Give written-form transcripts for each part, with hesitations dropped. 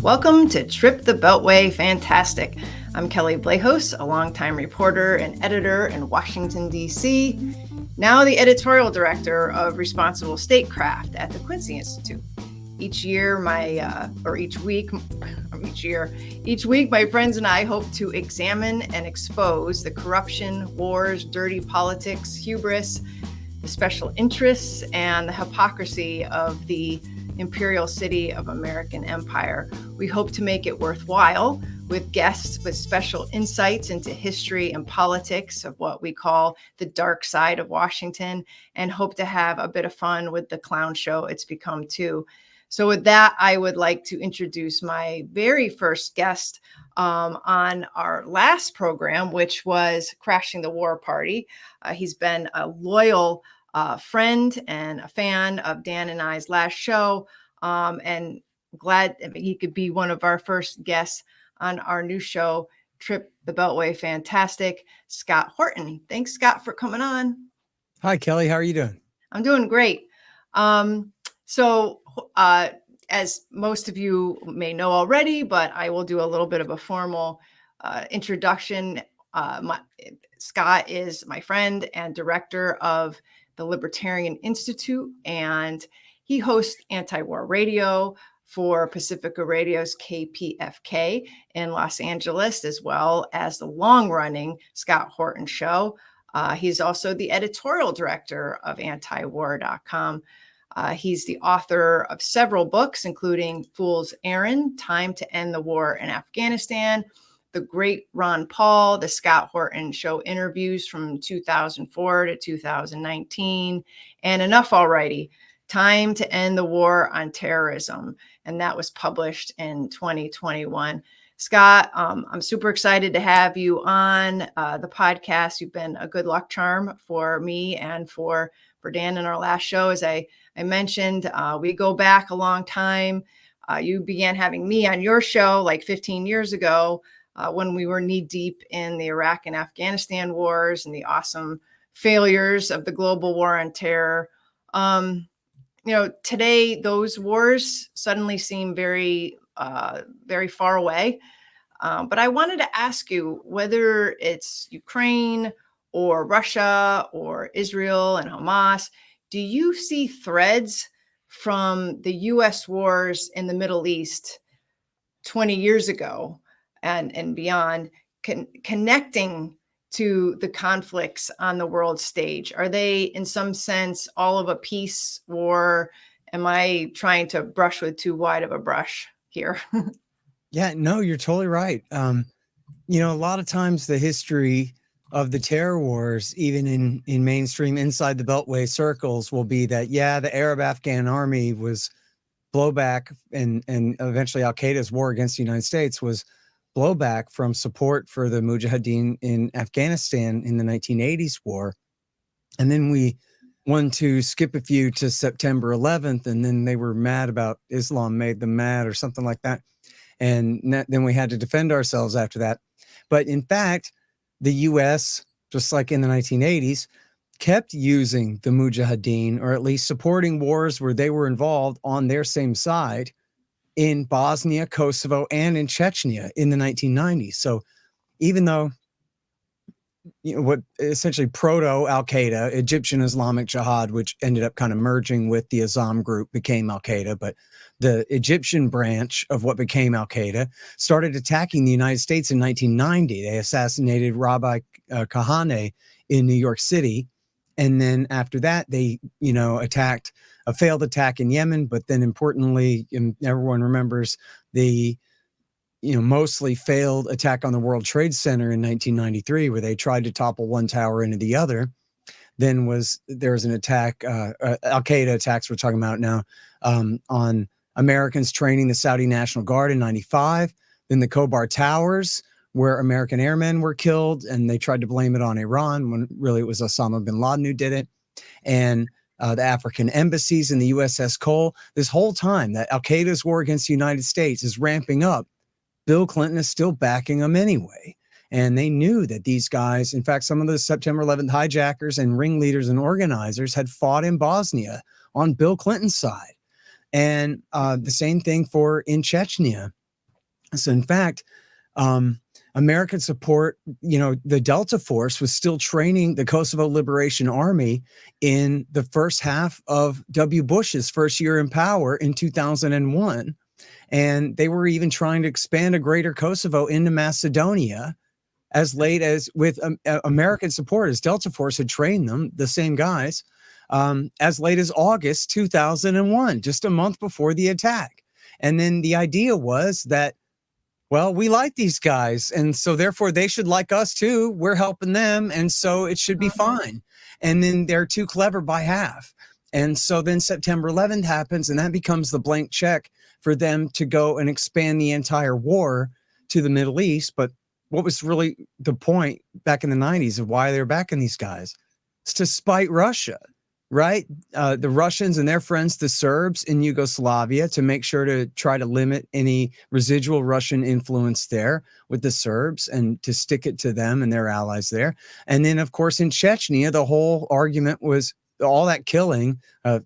Welcome to Trip the Beltway Fantastic. I'm Kelly Blahos, a longtime reporter and editor in Washington, D.C., now the editorial director of Responsible Statecraft at the Quincy Institute. Each week, my friends and I hope to examine and expose the corruption, wars, dirty politics, hubris, the special interests, and the hypocrisy of the imperial city of American empire. We hope to make it worthwhile with guests with special insights into history and politics of what we call the dark side of Washington, and hope to have a bit of fun with the clown show it's become too. So with that, I would like to introduce my very first guest on our last program, which was Crashing the War Party. He's been a loyal friend and a fan of Dan and I's last show, and glad he could be one of our first guests on our new show, Trip the Beltway Fantastic, Scott Horton. Thanks, Scott, for coming on. Hi, Kelly. How are you doing? I'm doing great. As most of you may know already, but I will do a little bit of a formal introduction. Scott is my friend and director of the Libertarian Institute, and he hosts anti-war radio for Pacifica Radio's KPFK in Los Angeles, as well as the long-running Scott Horton Show. He's also the editorial director of antiwar.com. He's the author of several books, including Fool's Errand, Time to End the War in Afghanistan, The Great Ron Paul, The Scott Horton Show Interviews from 2004 to 2019, and Enough Alrighty, Time to End the War on Terrorism. And that was published in 2021. Scott, I'm super excited to have you on the podcast. You've been a good luck charm for me and for Dan in our last show. As I mentioned, we go back a long time. You began having me on your show like 15 years ago when we were knee deep in the Iraq and Afghanistan wars and the awesome failures of the global war on terror. Today those wars suddenly seem very, very far away. But I wanted to ask you whether it's Ukraine or Russia or Israel and Hamas, do you see threads from the U.S. wars in the Middle East 20 years ago and beyond connecting to the conflicts on the world stage? Are they in some sense all of a piece, or am I trying to brush with too wide of a brush here? Yeah, no, you're totally right. A lot of times the history of the terror wars, even in mainstream inside the Beltway circles, will be that, the Arab Afghan army was blowback, and eventually Al-Qaeda's war against the United States was blowback from support for the Mujahideen in Afghanistan in the 1980s war. And then we wanted to skip a few to September 11th, and then they were mad about Islam made them mad or something like that. And then we had to defend ourselves after that. But in fact, the U.S., just like in the 1980s, kept using the Mujahideen, or at least supporting wars where they were involved on their same side, in Bosnia, Kosovo, and in Chechnya in the 1990s. So even though, what essentially proto Al-Qaeda, Egyptian Islamic Jihad, which ended up kind of merging with the Azam group, became Al-Qaeda, but the Egyptian branch of what became Al-Qaeda started attacking the United States in 1990. They assassinated Rabbi Kahane in New York City. And then after that, they, attacked a failed attack in Yemen. But then importantly, everyone remembers the, mostly failed attack on the World Trade Center in 1993, where they tried to topple one tower into the other. Then there was an attack, Al-Qaeda attacks we're talking about now, on Americans training the Saudi National Guard in 95. Then the Khobar Towers, where American airmen were killed, and they tried to blame it on Iran when really it was Osama bin Laden who did it. And the African embassies in the USS Cole. This whole time that Al-Qaeda's war against the United States is ramping up, Bill Clinton is still backing them anyway. And they knew that these guys, in fact, some of the September 11th hijackers and ringleaders and organizers had fought in Bosnia on Bill Clinton's side. And the same thing in Chechnya. So in fact, American support, the Delta Force was still training the Kosovo Liberation Army in the first half of W. Bush's first year in power in 2001. And they were even trying to expand a greater Kosovo into Macedonia as late as with American support, as Delta Force had trained them, the same guys, as late as August 2001, just a month before the attack. And then the idea was that, well, we like these guys, and so therefore they should like us too. We're helping them, and so it should be fine. And then they're too clever by half. And so then September 11th happens, and that becomes the blank check for them to go and expand the entire war to the Middle East. But what was really the point back in the 90s of why they were backing these guys? It's to spite Russia, right? The Russians and their friends, the Serbs in Yugoslavia, to make sure to try to limit any residual Russian influence there with the Serbs and to stick it to them and their allies there. And then, of course, in Chechnya, the whole argument was all that killing,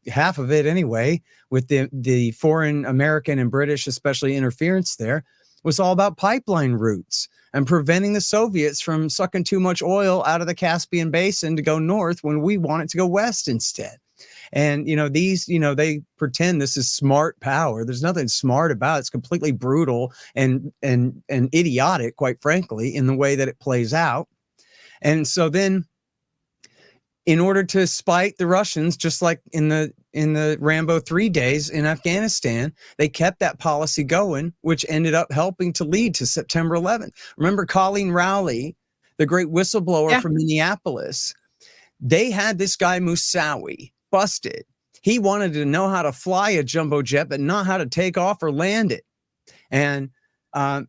half of it anyway, with the foreign American and British, especially interference there, was all about pipeline routes and preventing the Soviets from sucking too much oil out of the Caspian Basin to go north when we want it to go west instead. And, they pretend this is smart power. There's nothing smart about it. It's completely brutal and idiotic, quite frankly, in the way that it plays out. And so then, in order to spite the Russians, just like in the Rambo 3 days in Afghanistan, they kept that policy going, which ended up helping to lead to September 11th. Remember Colleen Rowley, the great whistleblower from Minneapolis? They had this guy Moussaoui busted. He wanted to know how to fly a jumbo jet, but not how to take off or land it. And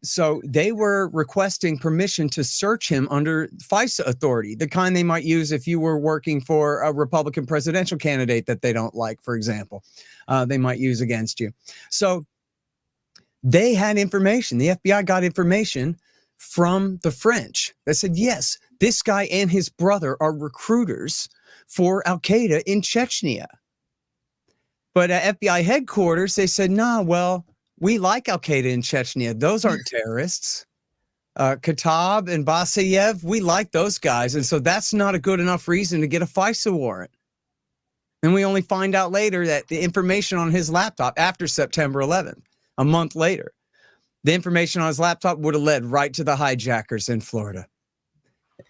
so they were requesting permission to search him under FISA authority, the kind they might use if you were working for a Republican presidential candidate that they don't like, for example, they might use against you. So they had information. The FBI got information from the French that said, yes, this guy and his brother are recruiters for Al-Qaeda in Chechnya. But at FBI headquarters, they said, nah, well, we like Al-Qaeda in Chechnya. Those aren't terrorists. Khattab and Basayev, we like those guys. And so that's not a good enough reason to get a FISA warrant. And we only find out later that the information on his laptop after September 11th, a month later, the information on his laptop would have led right to the hijackers in Florida.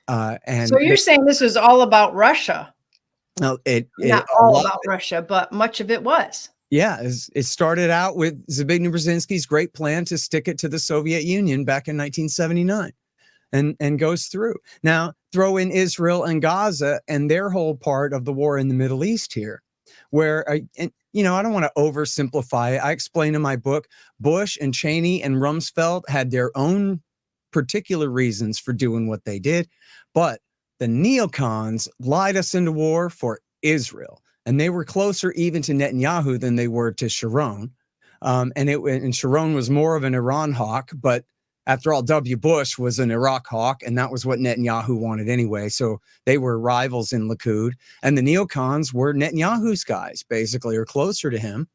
And so you're saying this was all about Russia? No, not all about Russia, but much of it was. Yeah, it started out with Zbigniew Brzezinski's great plan to stick it to the Soviet Union back in 1979 and goes through. Now, throw in Israel and Gaza and their whole part of the war in the Middle East here, where, I don't want to oversimplify it. I explain in my book, Bush and Cheney and Rumsfeld had their own particular reasons for doing what they did, but the neocons lied us into war for Israel. And they were closer even to Netanyahu than they were to Sharon. And Sharon was more of an Iran hawk, but after all, W. Bush was an Iraq hawk, and that was what Netanyahu wanted anyway. So they were rivals in Likud. And the neocons were Netanyahu's guys, basically, or closer to him.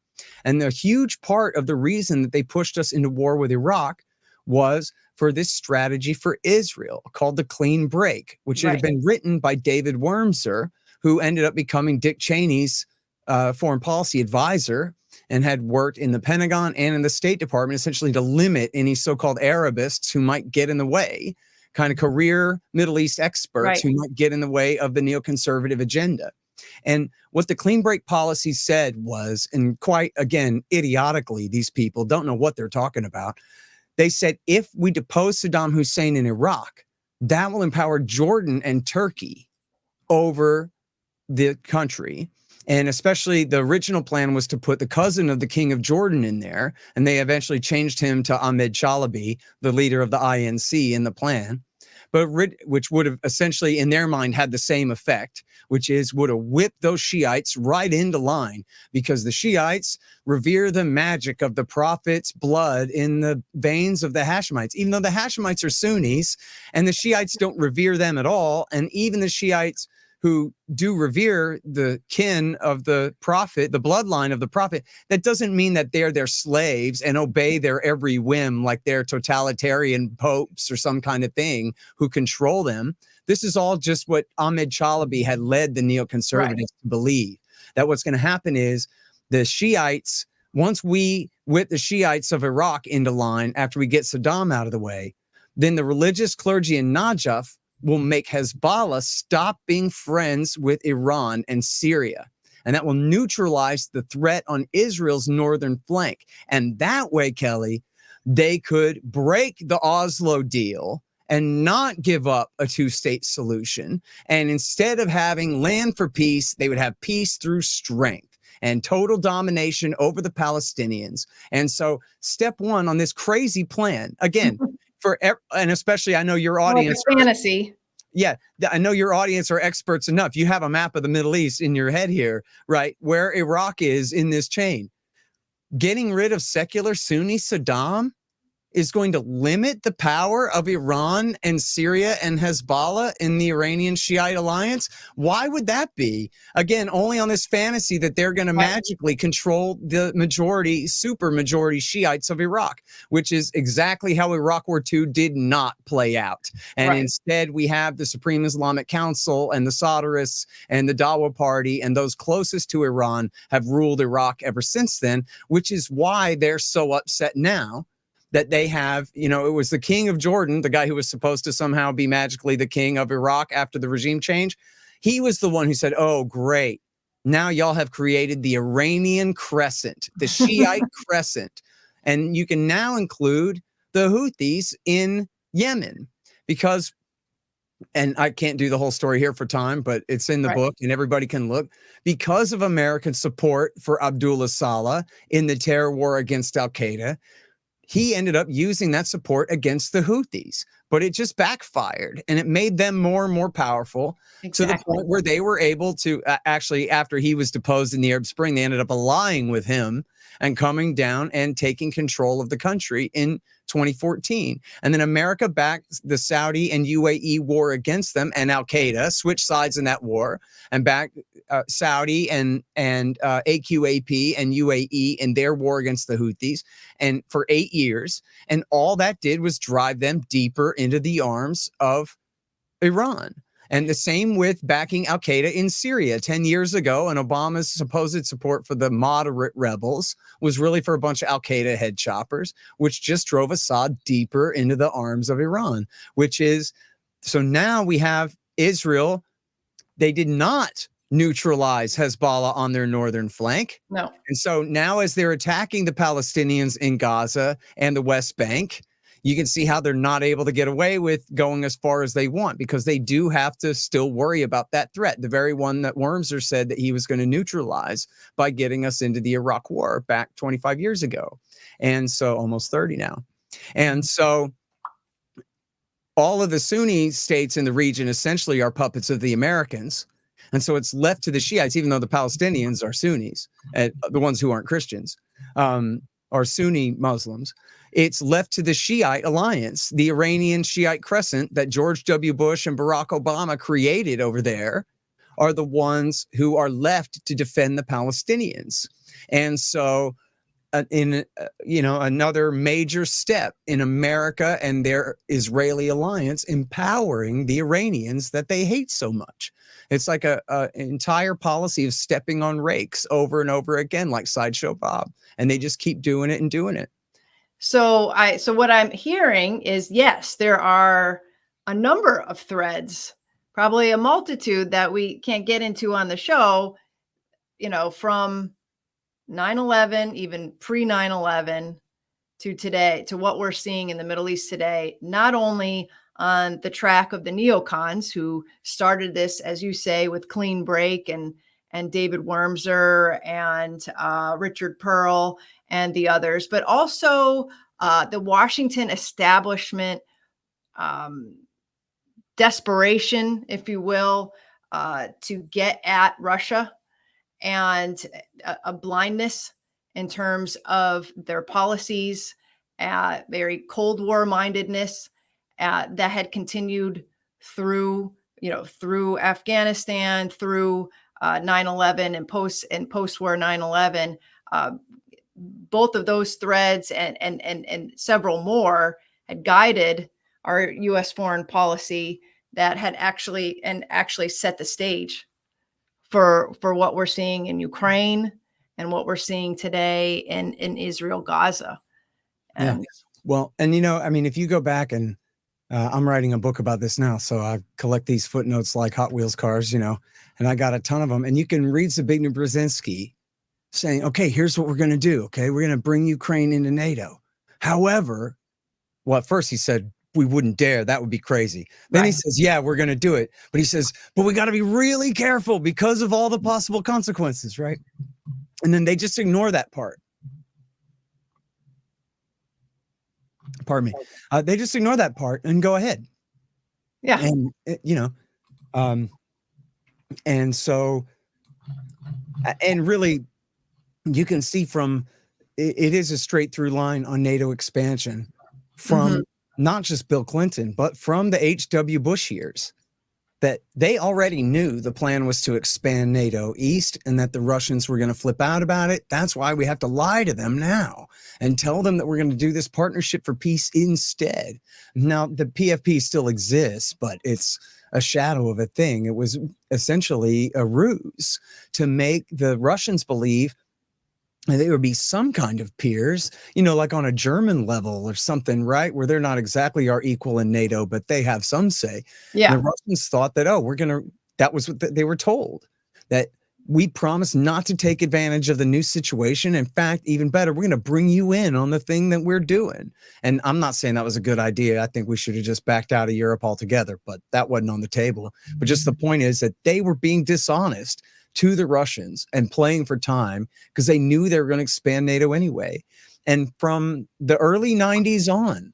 And the huge part of the reason that they pushed us into war with Iraq was for this strategy for Israel called the clean break, which had been written by David Wurmser, who ended up becoming Dick Cheney's foreign policy advisor and had worked in the Pentagon and in the State Department, essentially to limit any so-called Arabists who might get in the way, kind of career Middle East experts who might get in the way of the neoconservative agenda. And what the clean break policy said was, and quite, again, idiotically, these people don't know what they're talking about. They said, if we depose Saddam Hussein in Iraq, that will empower Jordan and Turkey over the country. And especially the original plan was to put the cousin of the king of Jordan in there. And they eventually changed him to Ahmed Chalabi, the leader of the INC in the plan, but which would have essentially in their mind had the same effect, which is would have whipped those Shiites right into line, because the Shiites revere the magic of the prophet's blood in the veins of the Hashemites, even though the Hashemites are Sunnis and the Shiites don't revere them at all. And even the Shiites who do revere the kin of the prophet, the bloodline of the prophet, that doesn't mean that they're their slaves and obey their every whim like they're totalitarian popes or some kind of thing who control them. This is all just what Ahmed Chalabi had led the neoconservatives to believe, that what's going to happen is the Shiites, once we whip the Shiites of Iraq into line after we get Saddam out of the way, then the religious clergy in Najaf will make Hezbollah stop being friends with Iran and Syria. And that will neutralize the threat on Israel's northern flank. And that way, Kelly, they could break the Oslo deal and not give up a two-state solution. And instead of having land for peace, they would have peace through strength and total domination over the Palestinians. And so step one on this crazy plan, again, and especially I know your audience. Like a fantasy. Yeah, I know your audience are experts enough. You have a map of the Middle East in your head here, right? Where Iraq is in this chain. Getting rid of secular Sunni Saddam is going to limit the power of Iran and Syria and Hezbollah in the Iranian Shiite alliance. Why would that be? Again, only on this fantasy that they're going to magically control the majority, super majority Shiites of Iraq, which is exactly how Iraq War II did not play out. And instead, we have the Supreme Islamic Council and the Sadrists and the Dawa Party and those closest to Iran have ruled Iraq ever since then, which is why they're so upset now that they have, it was the king of Jordan, the guy who was supposed to somehow be magically the king of Iraq after the regime change. He was the one who said, oh, great. Now y'all have created the Iranian crescent, the Shiite crescent. And you can now include the Houthis in Yemen because, and I can't do the whole story here for time, but it's in the book and everybody can look, because of American support for Abdullah Saleh in the terror war against al-Qaeda, he ended up using that support against the Houthis, but it just backfired and it made them more and more powerful to the point where they were able to actually, after he was deposed in the Arab Spring, they ended up allying with him and coming down and taking control of the country in 2014. And then America backed the Saudi and UAE war against them, and al-Qaeda switched sides in that war and backed Saudi and AQAP and UAE in their war against the Houthis, and for 8 years. And all that did was drive them deeper into the arms of Iran. And the same with backing al-Qaeda in Syria 10 years ago. And Obama's supposed support for the moderate rebels was really for a bunch of al-Qaeda head choppers, which just drove Assad deeper into the arms of Iran, which is, so now we have Israel. They did not neutralize Hezbollah on their northern flank. No. And so now as they're attacking the Palestinians in Gaza and the West Bank, you can see how they're not able to get away with going as far as they want, because they do have to still worry about that threat, the very one that Wormser said that he was going to neutralize by getting us into the Iraq War back 25 years ago. And so almost 30 now. And so all of the Sunni states in the region essentially are puppets of the Americans. And so it's left to the Shiites, even though the Palestinians are Sunnis, the ones who aren't Christians, are Sunni Muslims. It's left to the Shiite alliance, the Iranian Shiite crescent that George W. Bush and Barack Obama created over there, are the ones who are left to defend the Palestinians. And so another major step in America and their Israeli alliance empowering the Iranians that they hate so much. It's like an entire policy of stepping on rakes over and over again, like Sideshow Bob. And they just keep doing it and doing it. So what I'm hearing is, yes, there are a number of threads, probably a multitude that we can't get into on the show, from 9/11, even pre 9/11 to today, to what we're seeing in the Middle East today, not only on the track of the neocons who started this, as you say, with Clean Break and David Wormser and Richard Pearl and the others, but also the Washington establishment desperation, if you will, to get at Russia, and a blindness in terms of their policies, very Cold War mindedness that had continued through, through Afghanistan, through 9/11 and post-war 9/11, both of those threads and several more had guided our U.S. foreign policy that had actually set the stage for what we're seeing in Ukraine and what we're seeing today in Israel, Gaza. And, yeah. Well, and I mean, if you go back and I'm writing a book about this now, so I collect these footnotes like Hot Wheels cars, and I got a ton of them. And you can read Zbigniew Brzezinski saying, okay, here's what we're going to do. Okay, we're going to bring Ukraine into NATO. However, well, at first he said, we wouldn't dare. That would be crazy. Then right. He says, yeah, we're going to do it. But he says, but we got to be really careful because of all the possible consequences, right? And then they just ignore that part. Pardon me. They just ignore that part and go ahead. Yeah. And, and so, and really, you can see from, it is a straight through line on NATO expansion from not just Bill Clinton, but from the H.W. Bush years, that they already knew the plan was to expand NATO east and that the Russians were going to flip out about it. That's why we have to lie to them now and tell them that we're going to do this partnership for peace instead. Now, the PFP still exists, but it's a shadow of a thing. It was essentially a ruse to make the Russians believe they would be some kind of peers, like on a German level or something, right? Where they're not exactly our equal in NATO, but they have some say. Yeah. And the Russians thought that, that was what they were told, that we promise not to take advantage of the new situation. In fact, even better, we're going to bring you in on the thing that we're doing. And I'm not saying that was a good idea. I think we should have just backed out of Europe altogether, but that wasn't on the table. But just the point is that they were being dishonest to the Russians and playing for time because they knew they were going to expand NATO anyway. And from the early 90s on,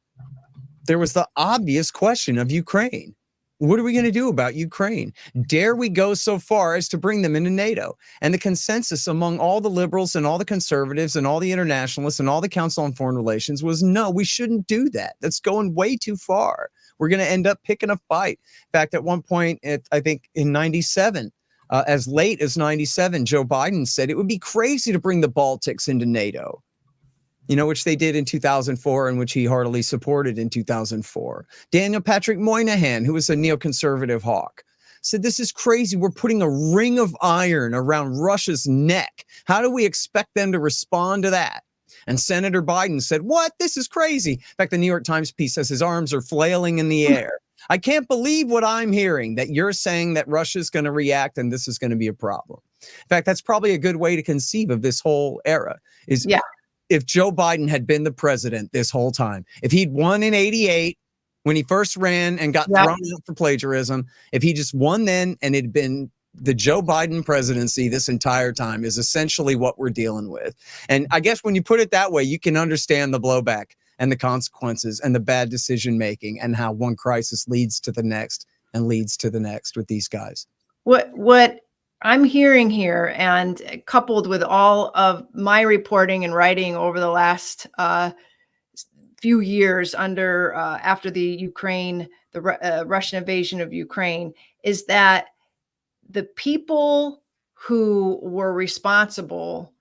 there was the obvious question of Ukraine. What are we going to do about Ukraine? Dare we go so far as to bring them into NATO? And the consensus among all the liberals and all the conservatives and all the internationalists and all the Council on Foreign Relations was, no, we shouldn't do that. That's going way too far. We're going to end up picking a fight. In fact, at one point, I think in 97, as late as 97, Joe Biden said it would be crazy to bring the Baltics into NATO, which they did in 2004 and which he heartily supported in 2004. Daniel Patrick Moynihan, who was a neoconservative hawk, said this is crazy. We're putting a ring of iron around Russia's neck. How do we expect them to respond to that? And Senator Biden said, what? This is crazy. In fact, the New York Times piece says his arms are flailing in the air. I can't believe what I'm hearing, that you're saying that Russia's going to react and this is going to be a problem. In fact, that's probably a good way to conceive of this whole era is if Joe Biden had been the president this whole time, if he'd won in 88 when he first ran and got thrown out for plagiarism, if he just won then and it'd been the Joe Biden presidency this entire time is essentially what we're dealing with. And I guess when you put it that way, you can understand the blowback and the consequences and the bad decision making and how one crisis leads to the next and leads to the next with these guys. What I'm hearing here, and coupled with all of my reporting and writing over the last few years after the Russian invasion of Ukraine, is that the people who were responsible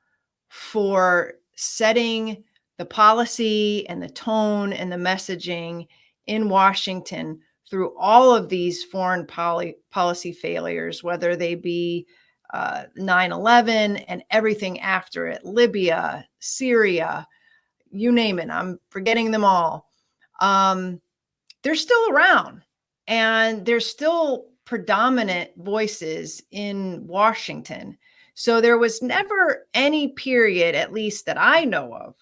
for setting the policy and the tone and the messaging in Washington through all of these foreign policy failures, whether they be 9/11 and everything after it, Libya, Syria, you name it, I'm forgetting them all. They're still around and they're still predominant voices in Washington. So there was never any period, at least that I know of,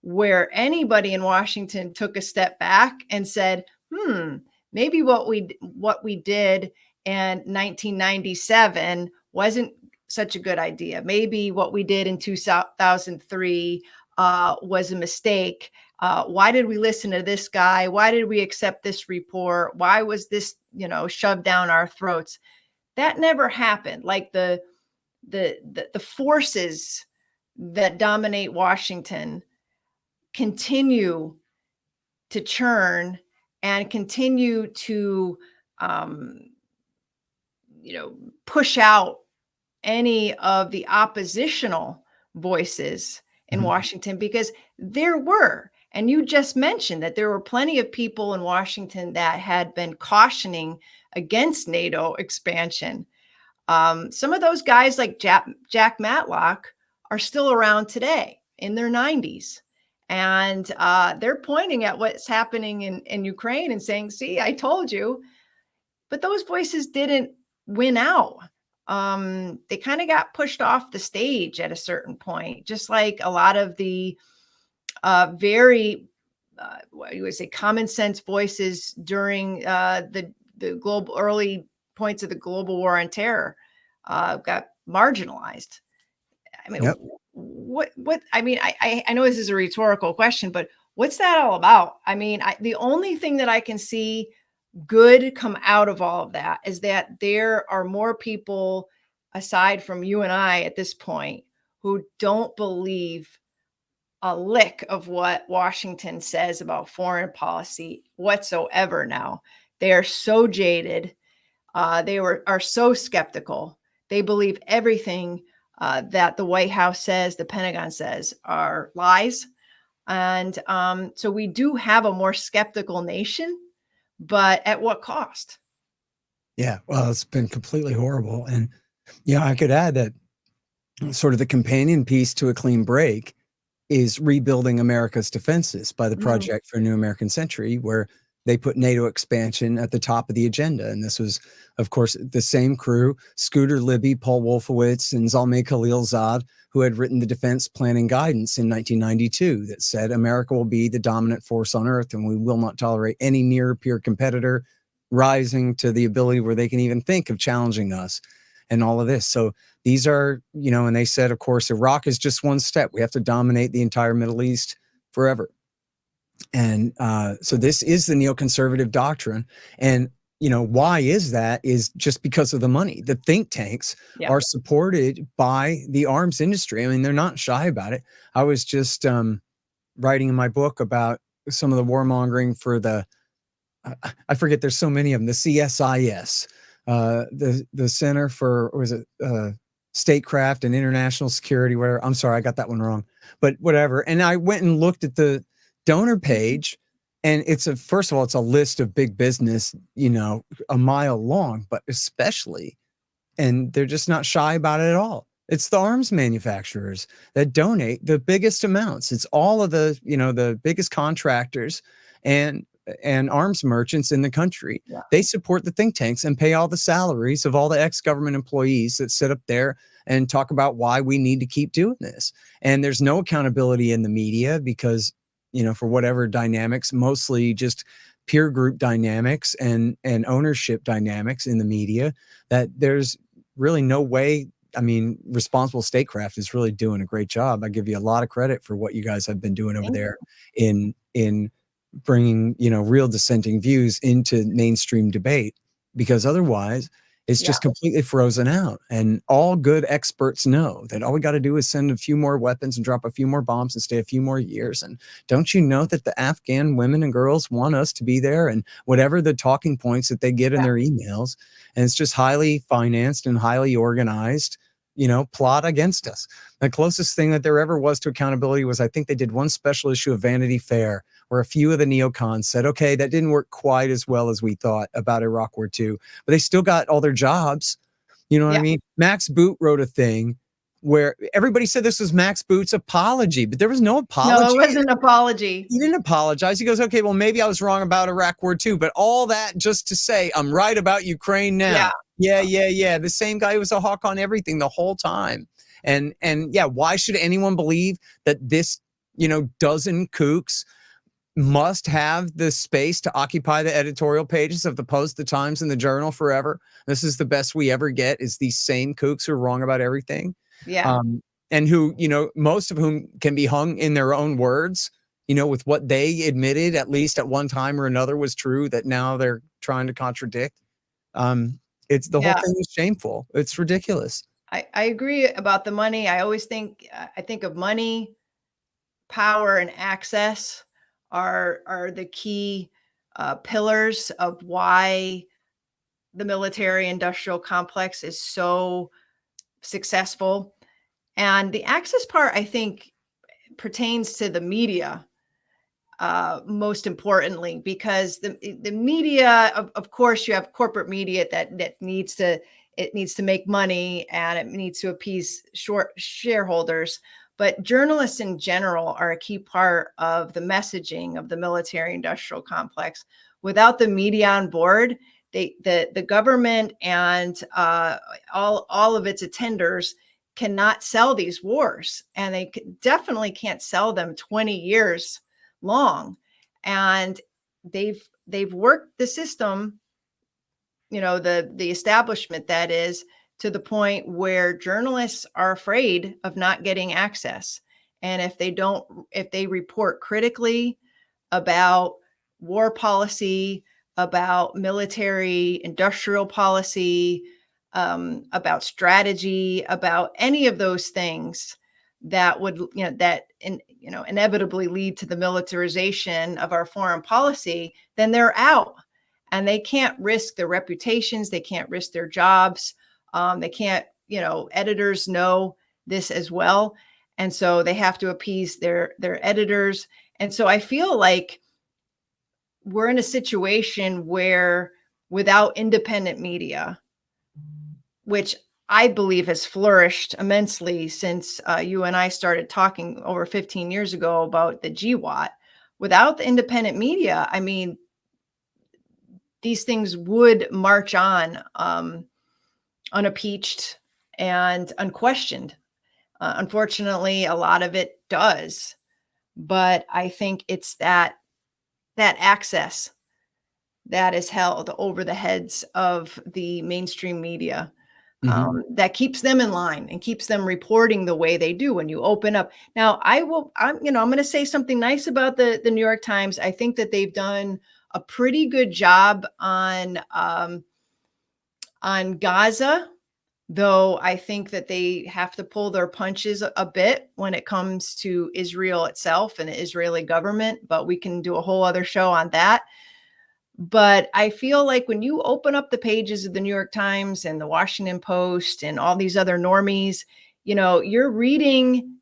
where anybody in Washington took a step back and said, maybe what we did in 1997 wasn't such a good idea. Maybe what we did in 2003 was a mistake. Why did we listen to this guy? Why did we accept this report? Why was this, shoved down our throats? That never happened. Like the forces that dominate Washington continue to churn and continue to push out any of the oppositional voices in Washington, because there were, and you just mentioned that there were plenty of people in Washington that had been cautioning against NATO expansion. Some of those guys like Jack Matlock are still around today in their 90s. And they're pointing at what's happening in Ukraine and saying, see, I told you. But those voices didn't win out. They kind of got pushed off the stage at a certain point, just like a lot of the very, what you would say, common sense voices during the global early points of the global war on terror got marginalized. I mean, Yep. what, I mean, I know this is a rhetorical question, but what's that all about? I mean, the only thing that I can see good come out of all of that is that there are more people aside from you and I at this point who don't believe a lick of what Washington says about foreign policy whatsoever now. They are so jaded. Are so skeptical. They believe everything that the White House says, the Pentagon says, are lies. And so we do have a more skeptical nation, but at what cost? Yeah, well, it's been completely horrible. And yeah, I could add that sort of the companion piece to a clean break is rebuilding America's defenses by the Project for a New American Century, where they put NATO expansion at the top of the agenda. And this was, of course, the same crew, Scooter Libby, Paul Wolfowitz, and Zalmay Khalilzad, who had written the defense planning guidance in 1992 that said America will be the dominant force on earth and we will not tolerate any near peer competitor rising to the ability where they can even think of challenging us and all of this. So these are, and they said, of course, Iraq is just one step. We have to dominate the entire Middle East forever. And so this is the neoconservative doctrine. And, why is that? Is just because of the money. The think tanks are supported by the arms industry. I mean, they're not shy about it. I was just writing in my book about some of the warmongering for the, I forget, there's so many of them, the CSIS, the Center for, or was it Statecraft and International Security, whatever. I'm sorry, I got that one wrong, but whatever. And I went and looked at the donor page, and first of all, it's a list of big business, a mile long, but especially, and they're just not shy about it at all. It's the arms manufacturers that donate the biggest amounts. It's all of the, the biggest contractors and arms merchants in the country. Yeah. They support the think tanks and pay all the salaries of all the ex-government employees that sit up there and talk about why we need to keep doing this. And there's no accountability in the media because, for whatever dynamics, mostly just peer group dynamics and ownership dynamics in the media, that there's really no way. I mean, Responsible Statecraft is really doing a great job. I give you a lot of credit for what you guys have been doing over there in bringing, real dissenting views into mainstream debate, because otherwise it's just completely frozen out. And all good experts know that all we got to do is send a few more weapons and drop a few more bombs and stay a few more years. And don't you know that the Afghan women and girls want us to be there, and whatever the talking points that they get in their emails, and it's just highly financed and highly organized, plot against us. The closest thing that there ever was to accountability was, I think they did one special issue of Vanity Fair where a few of the neocons said, okay, that didn't work quite as well as we thought about Iraq War II, but they still got all their jobs. You know what I mean? Max Boot wrote a thing where everybody said this was Max Boot's apology, but there was no apology. No, it wasn't an apology. He didn't apologize. He goes, okay, well, maybe I was wrong about Iraq War II, but all that just to say I'm right about Ukraine now. Yeah. The same guy who was a hawk on everything the whole time. And yeah, why should anyone believe that this, dozen kooks must have the space to occupy the editorial pages of the Post, the Times, and the Journal forever? This is the best we ever get, is these same kooks who are wrong about everything. Yeah. And who, most of whom can be hung in their own words, with what they admitted, at least at one time or another, was true, that now they're trying to contradict. It's the whole thing is shameful. It's ridiculous. I agree about the money. I always think, I think of money, power, and access are the key pillars of why the military industrial complex is so successful. And the access part, I think, pertains to the media, most importantly, because the media, of course, you have corporate media that needs to make money, and it needs to appease short shareholders. But journalists in general are a key part of the messaging of the military industrial complex. Without the media on board, the government and all of its attenders cannot sell these wars, and they definitely can't sell them 20 years long. And they've worked the system, the establishment, that is, to the point where journalists are afraid of not getting access. And if they report critically about war policy, about military industrial policy, about strategy, about any of those things that would, inevitably lead to the militarization of our foreign policy, then they're out. And they can't risk their reputations. They can't risk their jobs. They can't, editors know this as well. And so they have to appease their editors. And so I feel like we're in a situation where, without independent media, which I believe has flourished immensely since you and I started talking over 15 years ago about the GWAT, without the independent media, I mean, these things would march on unimpeached and unquestioned. Unfortunately, a lot of it does, but I think it's that access that is held over the heads of the mainstream media, that keeps them in line and keeps them reporting the way they do. When you open up now, I'm going to say something nice about the New York Times. I think that they've done a pretty good job on Gaza, though I think that they have to pull their punches a bit when it comes to Israel itself and the Israeli government, but we can do a whole other show on that. But I feel like when you open up the pages of the New York Times and the Washington Post and all these other normies, you're reading,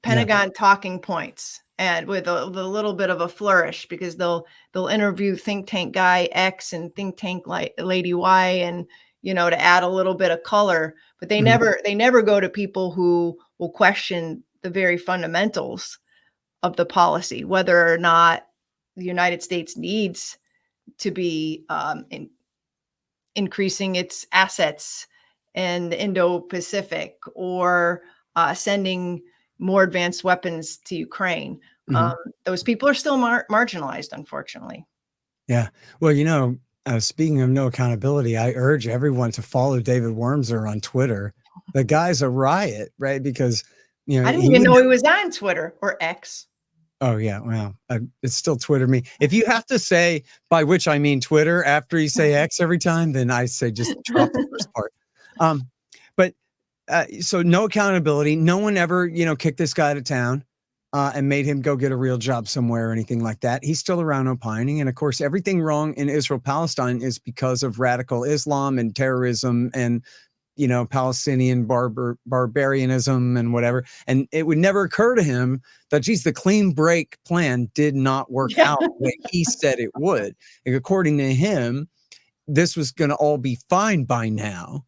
Pentagon talking points, and with a little bit of a flourish, because they'll interview think tank guy X and think tank lady Y, and to add a little bit of color, but they never go to people who will question the very fundamentals of the policy, whether or not the United States needs to be increasing its assets in the Indo-Pacific, or sending more advanced weapons to Ukraine. Those people are still marginalized, unfortunately. Yeah. Well, speaking of no accountability, I urge everyone to follow David Wormser on Twitter. The guy's a riot, right? Because, I didn't even know he was on Twitter, or X. Oh, yeah. Well, it's still Twitter me. If you have to say, by which I mean Twitter, after you say X every time, then I say just drop the first part. So no accountability. No one ever, kicked this guy out of town and made him go get a real job somewhere or anything like that. He's still around opining. And of course, everything wrong in Israel-Palestine is because of radical Islam and terrorism and Palestinian barbarianism and whatever. And it would never occur to him that, geez, the clean break plan did not work out the way he said it would. Like, according to him, this was going to all be fine by now.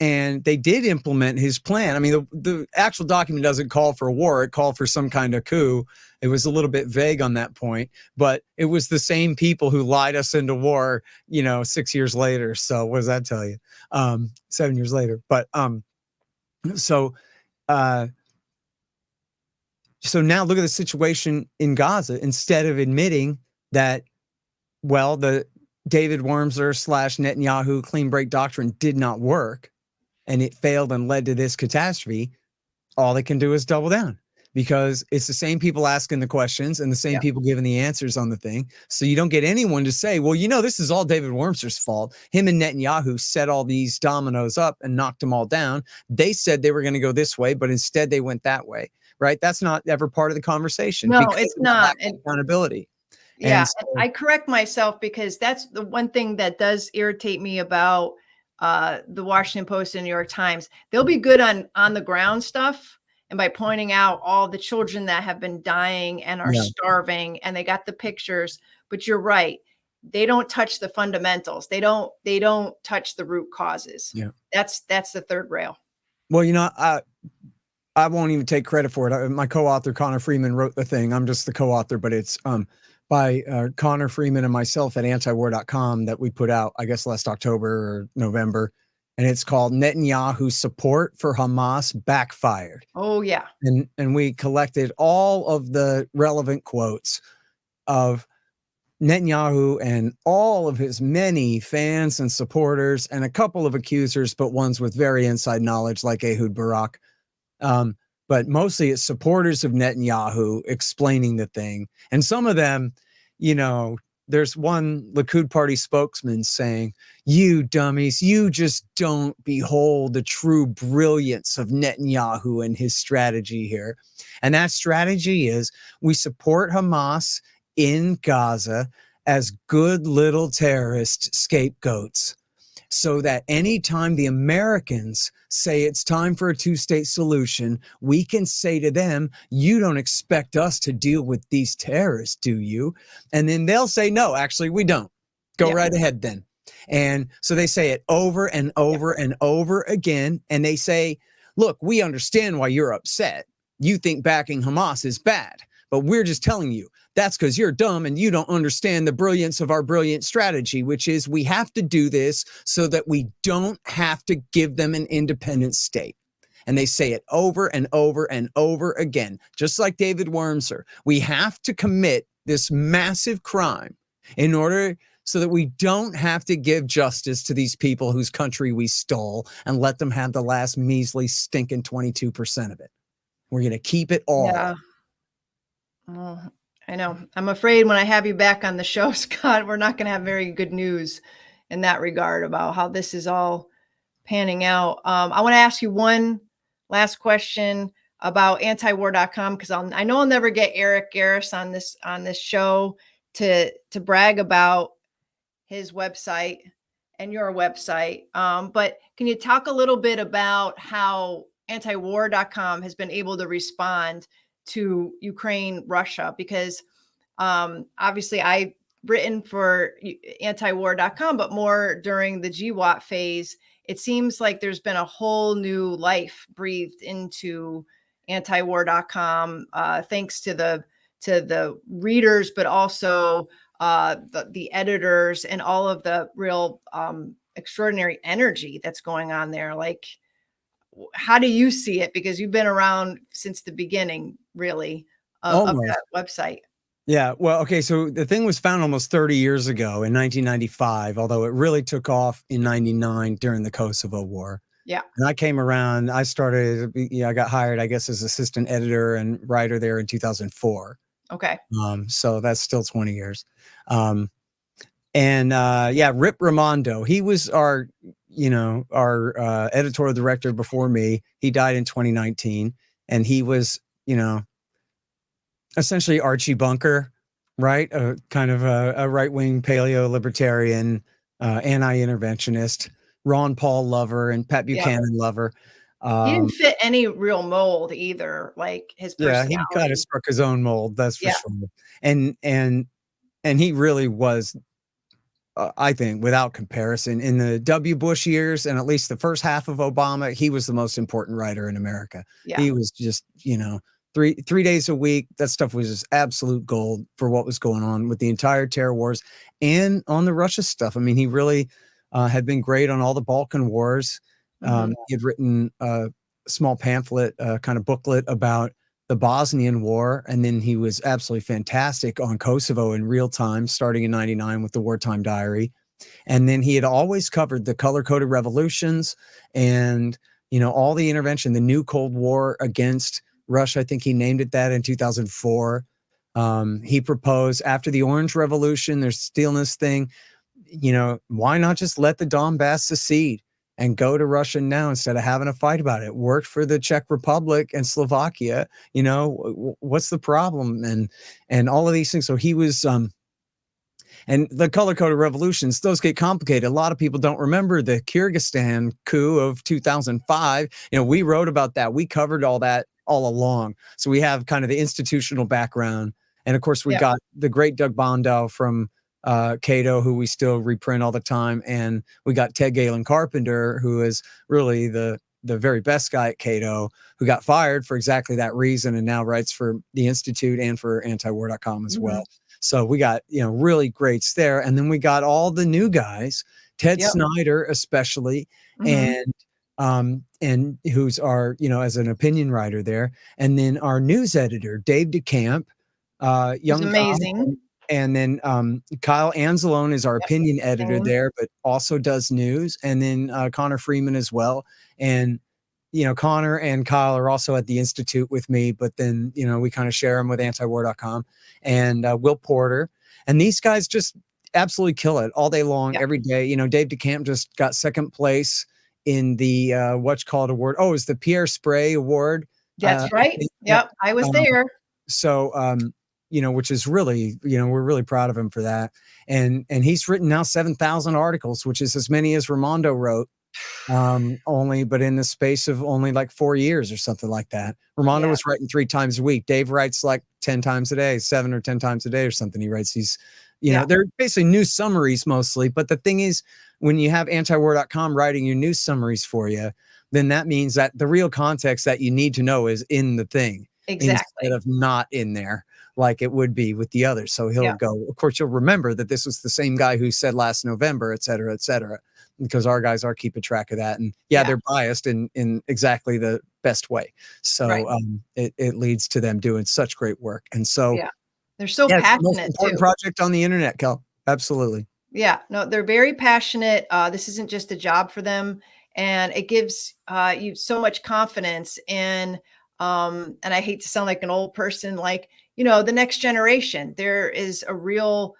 And they did implement his plan. I mean, the actual document doesn't call for a war. It called for some kind of coup. It was a little bit vague on that point, but it was the same people who lied us into war, 6 years later. So what does that tell you? 7 years later. But so now look at the situation in Gaza. Instead of admitting that, well, the David Wormser / Netanyahu clean break doctrine did not work, and it failed and led to this catastrophe, all they can do is double down, because it's the same people asking the questions and the same people giving the answers on the thing. So you don't get anyone to say, well, this is all David Wormser's fault. Him and Netanyahu set all these dominoes up and knocked them all down. They said they were going to go this way, but instead they went that way, right? That's not ever part of the conversation. No, it's not. Accountability. Yeah, And and so, I correct myself because that's the one thing that does irritate me about the Washington Post and New York Times. They'll be good on the ground stuff, and by pointing out all the children that have been dying and are yeah, starving, and they got the pictures. But you're right, they don't touch the fundamentals. They don't touch the root causes. yeah. That's the third rail. Well, I won't even take credit for it. My co-author Connor Freeman wrote the thing. I'm just the co-author, but it's by Connor Freeman and myself at antiwar.com that we put out, I guess, last October or November. And it's called Netanyahu's Support for Hamas Backfired. Oh yeah, And we collected all of the relevant quotes of Netanyahu and all of his many fans and supporters and a couple of accusers, but ones with very inside knowledge like Ehud Barak. But mostly it's supporters of Netanyahu explaining the thing. And some of them, there's one Likud party spokesman saying, "You dummies, you just don't behold the true brilliance of Netanyahu and his strategy here." And that strategy is we support Hamas in Gaza as good little terrorist scapegoats, so that anytime the Americans say it's time for a two-state solution, we can say to them, "You don't expect us to deal with these terrorists, do you?" And then they'll say, "No, actually, we don't. Go yeah, right ahead then." And so they say it over and over and over again. And they say, "Look, we understand why you're upset. You think backing Hamas is bad, but we're just telling you, that's because you're dumb and you don't understand the brilliance of our brilliant strategy, which is we have to do this so that we don't have to give them an independent state." And they say it over and over and over again, just like David Wormser. We have to commit this massive crime in order so that we don't have to give justice to these people whose country we stole and let them have the last measly stinking 22% of it. We're going to keep it all. yeah. Oh, I know. I'm afraid when I have you back on the show, Scott, we're not going to have very good news in that regard about how this is all panning out. I want to ask you one last question about antiwar.com because I know I'll never get Eric Garris on this show to brag about his website and your website. But can you talk a little bit about how antiwar.com has been able to respond to Ukraine, Russia? Because obviously I've written for antiwar.com, but more during the GWAT phase. It seems like there's been a whole new life breathed into antiwar.com, thanks to the readers, but also the editors and all of the real extraordinary energy that's going on there. Like, how do you see it? Because you've been around since the beginning, really, of Almost. that website. Yeah. Well, okay. So the thing was found almost 30 years ago in 1995, although it really took off in 99 during the Kosovo War. Yeah. And I came around, I got hired, I guess, as assistant editor and writer there in 2004. Okay. So that's still 20 years. Rip Raimondo, he was our editorial director before me. He died in 2019, and he was, essentially Archie Bunker, right? Kind of a right-wing paleo-libertarian, anti-interventionist, Ron Paul lover and Pat Buchanan lover. He didn't fit any real mold either, like his personality. He kind of struck his own mold, that's for Yeah. sure. And he really was, I think, without comparison, in the W. Bush years and at least the first half of Obama, he was the most important writer in America. Yeah. He was just, 3 days a week. That stuff was just absolute gold for what was going on with the entire terror wars and on the Russia stuff. I mean, he really had been great on all the Balkan wars. He had written a small pamphlet, kind of booklet about the Bosnian War, and then he was absolutely fantastic on Kosovo in real time, starting in 99 with the Wartime Diary. And then he had always covered the color-coded revolutions and, all the intervention, the new Cold War against Russia. I think he named it that in 2004. He proposed after the Orange Revolution, there's still this thing, why not just let the Donbass secede and go to Russia now instead of having a fight about it? It worked for the Czech Republic and Slovakia. What's the problem? And all of these things. So he was And the color-coded revolutions, those get complicated. A lot of people don't remember the Kyrgyzstan coup of 2005. We wrote about that. We covered all that all along. So we have kind of the institutional background. And of course, we got the great Doug Bondow from Cato, who we still reprint all the time. And we got Ted Galen Carpenter, who is really the very best guy at Cato, who got fired for exactly that reason and now writes for the Institute and for antiwar.com as well. So we got, really greats there. And then we got all the new guys, Ted Snyder, especially, and who's our, as an opinion writer there. And then our news editor, Dave DeCamp, young He's amazing. guy. And then Kyle Anzalone is our opinion editor there, but also does news. And then Connor Freeman as well. And, Connor and Kyle are also at the Institute with me, but then, we kind of share them with antiwar.com and Will Porter. And these guys just absolutely kill it all day long, every day. Dave DeCamp just got second place in the what's called award. Oh, it's the Pierre Spray Award. That's right. Yep. I was there. So, which is really, we're really proud of him for that. And he's written now 7,000 articles, which is as many as Raimondo wrote, but in the space of only like 4 years or something like that. Raimondo was writing 3 times a week. Dave writes like 10 times a day, 7 or 10 times a day or something. He writes these, they're basically news summaries mostly. But the thing is, when you have antiwar.com writing your news summaries for you, then that means that the real context that you need to know is in the thing. Exactly. Instead of not in there like it would be with the others. So he'll go, of course, you'll remember that this was the same guy who said last November, et cetera, because our guys are keeping track of that. And they're biased in exactly the best way. So it leads to them doing such great work. And so they're so passionate. Most important project on the internet, Kel. Absolutely. Yeah, no, they're very passionate. This isn't just a job for them. And it gives you so much confidence in, and I hate to sound like an old person, like, the next generation. There is a real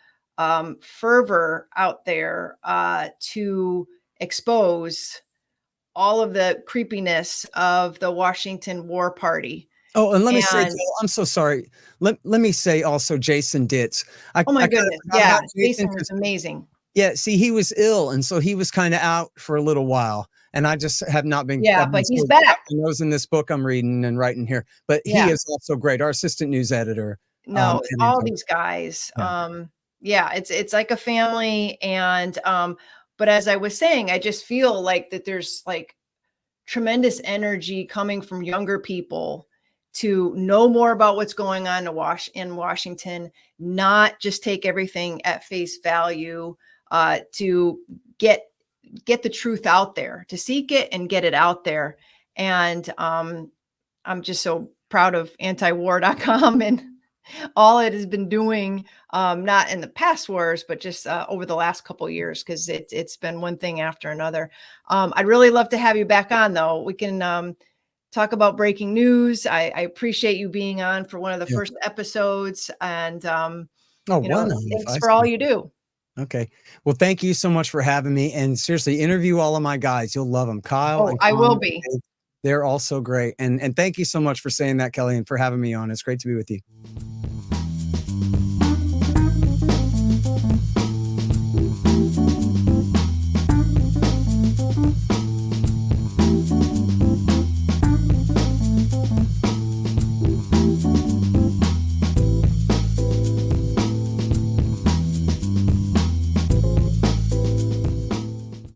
fervor out there to expose all of the creepiness of the Washington War Party. Oh, and let me say, I'm so sorry. Let me say also Jason Ditz. Oh my goodness. Yeah, Jason was amazing. Yeah, see, he was ill, and so he was kind of out for a little while. And I just have not been. Yeah, but he's back. He knows in this book I'm reading and writing here. But he is also great. Our assistant news editor. No, all these guys. It's like a family. And but as I was saying, I just feel like that there's like tremendous energy coming from younger people to know more about what's going on in Washington, not just take everything at face value, to get the truth out there, to seek it and get it out there. And I'm just so proud of antiwar.com and all it has been doing, not in the past wars, but just over the last couple of years, because it's been one thing after another. I'd really love to have you back on, though. We can talk about breaking news. I appreciate you being on for one of the first episodes, and thanks for all you do. Okay. Well, thank you so much for having me. And seriously, interview all of my guys. You'll love them. Kyle. I will be. They're all so great. And thank you so much for saying that, Kelly, and for having me on. It's great to be with you.